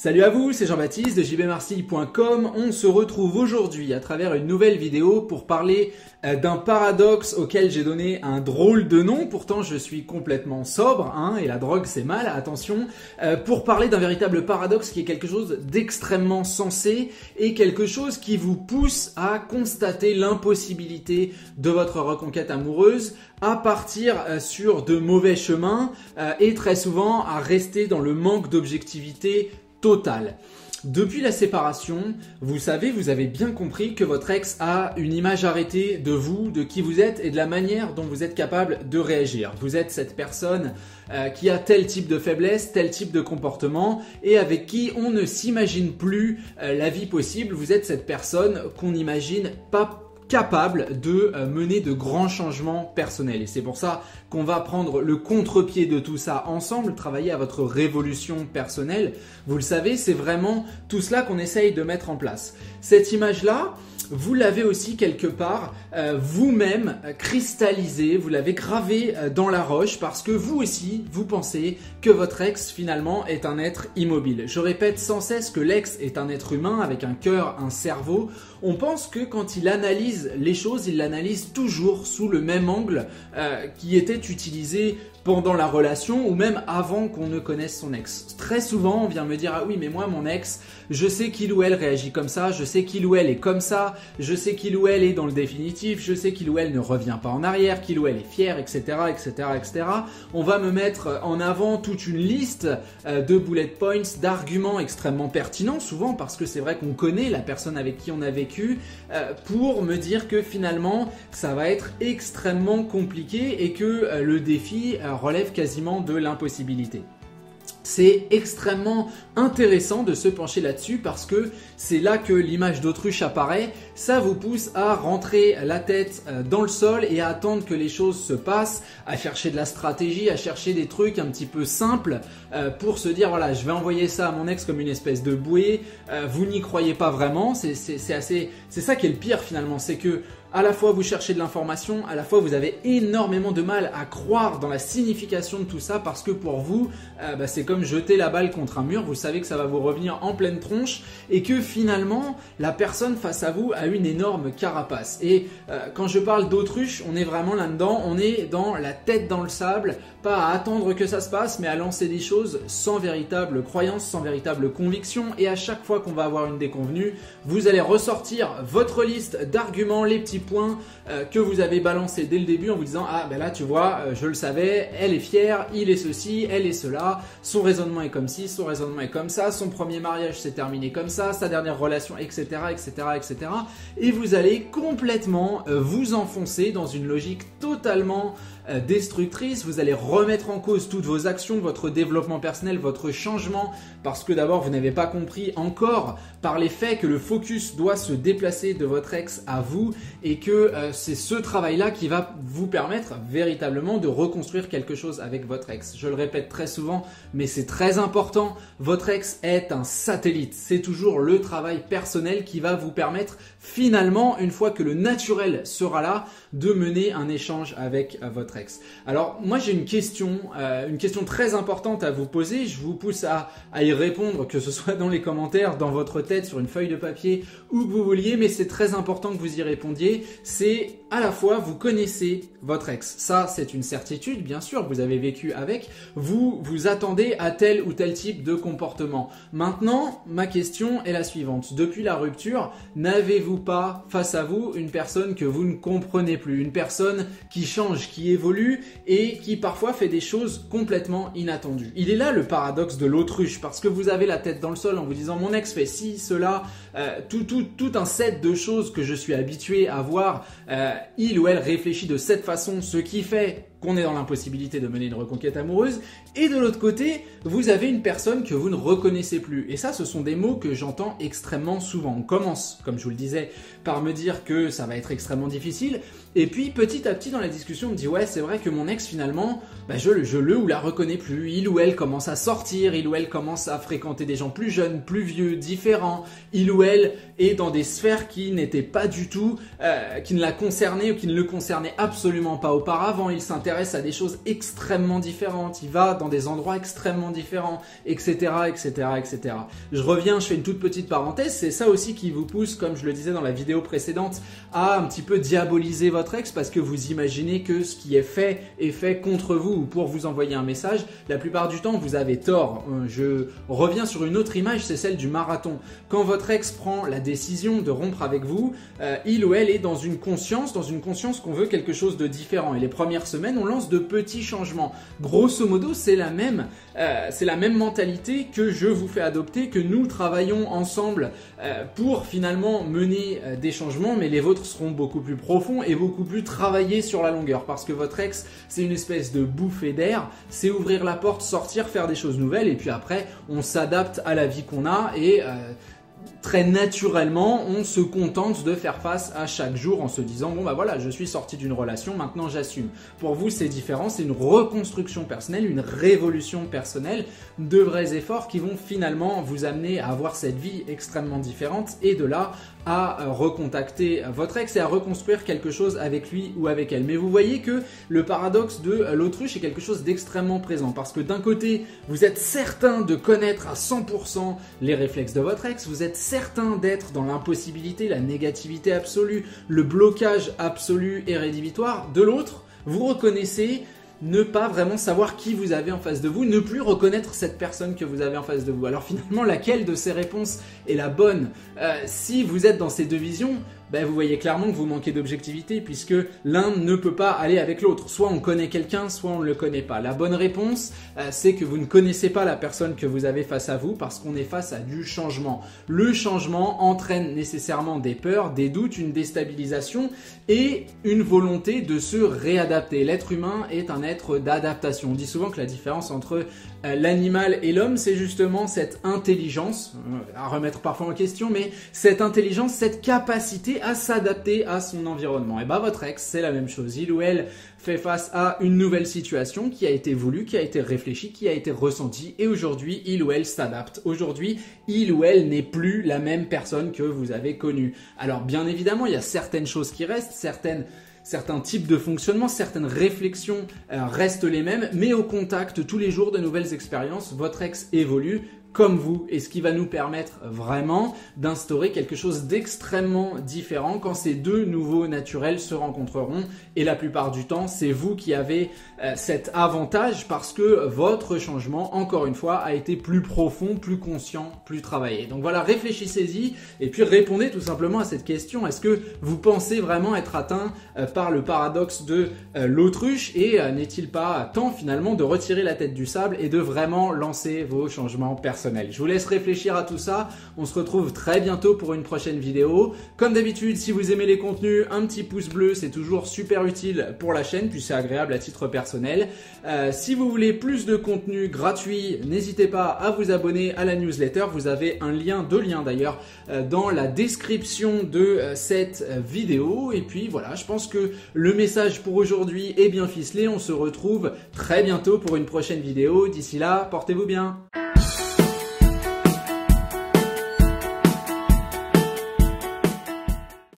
Salut à vous, c'est Jean-Baptiste de jbmarcille.com. On se retrouve aujourd'hui à travers une nouvelle vidéo pour parler d'un paradoxe auquel j'ai donné un drôle de nom. Pourtant, je suis complètement sobre, et la drogue c'est mal, attention. Pour parler d'un véritable paradoxe qui est quelque chose d'extrêmement sensé et quelque chose qui vous pousse à constater l'impossibilité de votre reconquête amoureuse, à partir sur de mauvais chemins et très souvent à rester dans le manque d'objectivité totale. Depuis la séparation, vous savez, vous avez bien compris que votre ex a une image arrêtée de vous, de qui vous êtes et de la manière dont vous êtes capable de réagir. Vous êtes cette personne qui a tel type de faiblesse, tel type de comportement et avec qui on ne s'imagine plus la vie possible. Vous êtes cette personne qu'on n'imagine pas capable de mener de grands changements personnels. Et c'est pour ça qu'on va prendre le contre-pied de tout ça ensemble, travailler à votre révolution personnelle. Vous le savez, c'est vraiment tout cela qu'on essaye de mettre en place. Cette image-là, vous l'avez aussi quelque part vous-même cristallisée, vous l'avez gravée dans la roche parce que vous aussi, vous pensez que votre ex finalement est un être immobile. Je répète sans cesse que l'ex est un être humain avec un cœur, un cerveau. On pense que quand il analyse les choses, il l'analyse toujours sous le même angle qui était utilisé pendant la relation ou même avant qu'on ne connaisse son ex. Très souvent, on vient me dire « Ah oui, mais moi, mon ex, je sais qu'il ou elle réagit comme ça, je sais qu'il ou elle est comme ça, je sais qu'il ou elle est dans le définitif, je sais qu'il ou elle ne revient pas en arrière, qu'il ou elle est fier, etc., etc., etc. » On va me mettre en avant toute une liste de bullet points, d'arguments extrêmement pertinents, souvent parce que c'est vrai qu'on connaît la personne avec qui on a vécu, pour me dire que finalement, ça va être extrêmement compliqué et que le défi relève quasiment de l'impossibilité. C'est extrêmement intéressant de se pencher là-dessus parce que c'est là que l'image d'autruche apparaît. Ça vous pousse à rentrer la tête dans le sol et à attendre que les choses se passent, à chercher de la stratégie, à chercher des trucs un petit peu simples pour se dire voilà, je vais envoyer ça à mon ex comme une espèce de bouée. Vous n'y croyez pas vraiment. C'est ça qui est le pire finalement, c'est que à la fois vous cherchez de l'information, à la fois vous avez énormément de mal à croire dans la signification de tout ça parce que pour vous, c'est comme jeter la balle contre un mur, vous savez que ça va vous revenir en pleine tronche et que finalement la personne face à vous a une énorme carapace. Et quand je parle d'autruche, on est vraiment là-dedans, on est dans la tête dans le sable, pas à attendre que ça se passe mais à lancer des choses sans véritable croyance, sans véritable conviction et à chaque fois qu'on va avoir une déconvenue, vous allez ressortir votre liste d'arguments, les petits points que vous avez balancés dès le début en vous disant ah ben là tu vois je le savais, elle est fière, il est ceci, elle est cela, son raisonnement est comme ci, son raisonnement est comme ça, son premier mariage s'est terminé comme ça, sa dernière relation etc etc etc et vous allez complètement vous enfoncer dans une logique totalement destructrice. Vous allez remettre en cause toutes vos actions, votre développement personnel, votre changement parce que d'abord vous n'avez pas compris encore par les faits que le focus doit se déplacer de votre ex à vous et que c'est ce travail-là qui va vous permettre véritablement de reconstruire quelque chose avec votre ex. Je le répète très souvent, mais c'est très important. Votre ex est un satellite. C'est toujours le travail personnel qui va vous permettre finalement, une fois que le naturel sera là, de mener un échange avec votre ex. Alors moi j'ai une question très importante à vous poser. Je vous pousse à y répondre, que ce soit dans les commentaires, dans votre tête, sur une feuille de papier, où que vous vouliez, mais c'est très important que vous y répondiez. C'est à la fois vous connaissez votre ex, ça c'est une certitude, bien sûr, vous avez vécu avec, vous vous attendez à tel ou tel type de comportement. Maintenant, ma question est la suivante. Depuis la rupture, n'avez-vous pas face à vous une personne que vous ne comprenez plus, une personne qui change, qui évolue et qui parfois fait des choses complètement inattendues? Il est là le paradoxe de l'autruche parce que vous avez la tête dans le sol en vous disant mon ex fait ci, cela, tout un set de choses que je suis habitué à voir, il ou elle réfléchit de cette façon, ce qui fait qu'on est dans l'impossibilité de mener une reconquête amoureuse, et de l'autre côté, vous avez une personne que vous ne reconnaissez plus. Et ça, ce sont des mots que j'entends extrêmement souvent. On commence, comme je vous le disais, par me dire que ça va être extrêmement difficile, et puis petit à petit dans la discussion, on me dit ouais, c'est vrai que mon ex finalement, je le ou la reconnais plus, il ou elle commence à sortir, il ou elle commence à fréquenter des gens plus jeunes, plus vieux, différents, il ou elle est dans des sphères qui n'étaient pas du tout, qui ne la concernaient ou qui ne le concernaient absolument pas auparavant, il s'intéresse s'intéresse à des choses extrêmement différentes, il va dans des endroits extrêmement différents, etc., etc., etc. Je reviens, je fais une toute petite parenthèse, c'est ça aussi qui vous pousse, comme je le disais dans la vidéo précédente, à un petit peu diaboliser votre ex parce que vous imaginez que ce qui est fait contre vous ou pour vous envoyer un message. La plupart du temps, vous avez tort. Je reviens sur une autre image, c'est celle du marathon. Quand votre ex prend la décision de rompre avec vous, il ou elle est dans une conscience qu'on veut quelque chose de différent. Et les premières semaines, on lance de petits changements. Grosso modo, c'est la même mentalité que je vous fais adopter, que nous travaillons ensemble pour finalement mener des changements, mais les vôtres seront beaucoup plus profonds et beaucoup plus travaillés sur la longueur, parce que votre ex, c'est une espèce de bouffée d'air, c'est ouvrir la porte, sortir, faire des choses nouvelles, et puis après, on s'adapte à la vie qu'on a et très naturellement, on se contente de faire face à chaque jour en se disant bon bah voilà, je suis sorti d'une relation, maintenant j'assume. Pour vous, c'est différent, c'est une reconstruction personnelle, une révolution personnelle, de vrais efforts qui vont finalement vous amener à avoir cette vie extrêmement différente et de là à recontacter votre ex et à reconstruire quelque chose avec lui ou avec elle. Mais vous voyez que le paradoxe de l'autruche est quelque chose d'extrêmement présent parce que d'un côté, vous êtes certain de connaître à 100% les réflexes de votre ex, vous êtes certain d'être dans l'impossibilité, la négativité absolue, le blocage absolu et rédhibitoire. De l'autre, vous reconnaissez ne pas vraiment savoir qui vous avez en face de vous, ne plus reconnaître cette personne que vous avez en face de vous. Alors finalement, laquelle de ces réponses est la bonne? Si vous êtes dans ces deux visions, vous voyez clairement que vous manquez d'objectivité puisque l'un ne peut pas aller avec l'autre. Soit on connaît quelqu'un, soit on ne le connaît pas. La bonne réponse, c'est que vous ne connaissez pas la personne que vous avez face à vous parce qu'on est face à du changement. Le changement entraîne nécessairement des peurs, des doutes, une déstabilisation et une volonté de se réadapter. L'être humain est un être d'adaptation. On dit souvent que la différence entre l'animal et l'homme, c'est justement cette intelligence, à remettre parfois en question, mais cette intelligence, cette capacité à s'adapter à son environnement. Et votre ex, c'est la même chose. Il ou elle fait face à une nouvelle situation qui a été voulue, qui a été réfléchie, qui a été ressentie et aujourd'hui, il ou elle s'adapte. Aujourd'hui, il ou elle n'est plus la même personne que vous avez connue. Alors bien évidemment, il y a certaines choses qui restent, certains types de fonctionnement, certaines réflexions restent les mêmes, mais au contact tous les jours de nouvelles expériences, votre ex évolue comme vous, et ce qui va nous permettre vraiment d'instaurer quelque chose d'extrêmement différent quand ces deux nouveaux naturels se rencontreront. Et la plupart du temps, c'est vous qui avez cet avantage parce que votre changement, encore une fois, a été plus profond, plus conscient, plus travaillé. Donc voilà, réfléchissez-y et puis répondez tout simplement à cette question. Est-ce que vous pensez vraiment être atteint par le paradoxe de l'autruche et n'est-il pas temps finalement de retirer la tête du sable et de vraiment lancer vos changements personnels? Je vous laisse réfléchir à tout ça. On se retrouve très bientôt pour une prochaine vidéo. Comme d'habitude, si vous aimez les contenus, un petit pouce bleu, c'est toujours super utile pour la chaîne, puis c'est agréable à titre personnel. Si vous voulez plus de contenu gratuit, n'hésitez pas à vous abonner à la newsletter. Vous avez deux liens d'ailleurs, dans la description de cette vidéo. Et puis voilà, je pense que le message pour aujourd'hui est bien ficelé. On se retrouve très bientôt pour une prochaine vidéo. D'ici là, portez-vous bien.